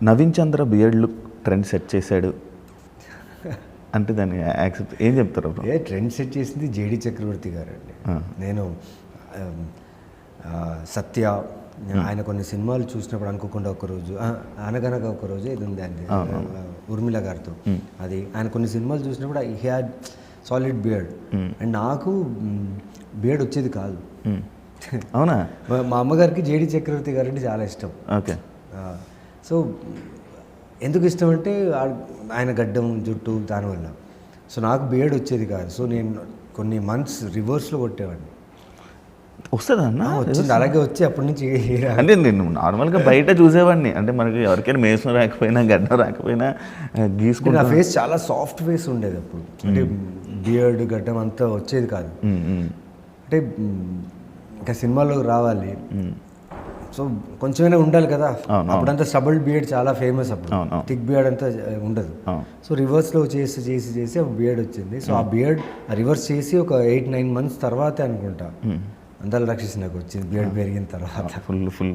నవీన్ చంద్ర beard look trend set చేశాడు అంటే దాన్ని యాక్సెప్ట్ ఏం చెప్తారు? ట్రెండ్ సెట్ చేసింది జేడి చక్రవర్తి గారు అండి. నేను సత్య ఆయన కొన్ని సినిమాలు చూసినప్పుడు అనుకోకుండా ఒకరోజు అనగనగా ఒకరోజు ఇది ఉంది అండి ఉర్మిళ గారితో, అది ఆయన కొన్ని సినిమాలు చూసినప్పుడు he had solid beard and నాకు బియర్డ్ వచ్చేది కాదు. అవునా? మా అమ్మగారికి జేడి చక్రవర్తి గారు అంటే చాలా ఇష్టం. ఓకే. సో ఎందుకు ఇష్టం అంటే ఆయన గడ్డం జుట్టు దానివల్ల. సో నాకు బియర్డ్ వచ్చేది కాదు. సో నేను కొన్ని మంత్స్ రివర్స్లో కొట్టేవాడిని. వస్తుందా అన్న? వచ్చింది, అలాగే వచ్చి అప్పటి నుంచి అంటే నేను నార్మల్గా బయట చూసేవాడిని, అంటే మనకి ఎవరికైనా మేసం రాకపోయినా గడ్డం రాకపోయినా గీసుకుంటే నా ఫేస్ చాలా సాఫ్ట్ ఫేస్ ఉండేది అప్పుడు. అంటే బియర్డ్ గడ్డం అంతా వచ్చేది కాదు. అంటే ఇంకా సినిమాలో రావాలి, సో కొంచెమైనా ఉండాలి కదా. అప్పుడంతా స్టబుల్ బియర్డ్ చాలా ఫేమస్, అప్పుడు థిక్ బియర్డ్ అంతా ఉండదు. సో రివర్స్లో చేసి చేసి చేసి ఒక బియర్డ్ వచ్చింది. సో ఆ బియర్డ్ రివర్స్ చేసి ఒక 8-9 months తర్వాతే అనుకుంటా అందాల రాక్షసి నాకు వచ్చింది బియర్డ్ పెరిగిన తర్వాత. ఫుల్